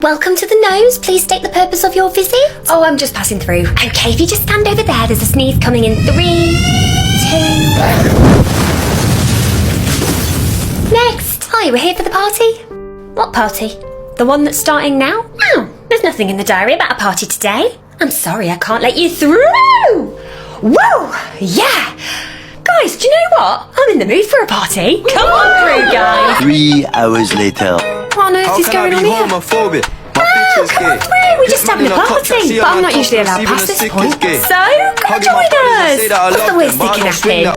Welcome to the nose. Please state the purpose of your visit. Oh, I'm just passing through. Okay, if you just stand over there, there's a sneeze coming in 3, 2... Next. Hi, we're here for the party. What party? The one that's starting now? Oh, there's nothing in the diary about a party today. I'm sorry, I can't let you through. Whoa, yeah. Guys, do you know what? I'm in the mood for a party. Come on through, guys. 3 hours later. What on earth is going on here? Homophobic? Oh, come on through. We're just having a party. But I'm not usually allowed past this point. So, come join us. What's the worst that can happen?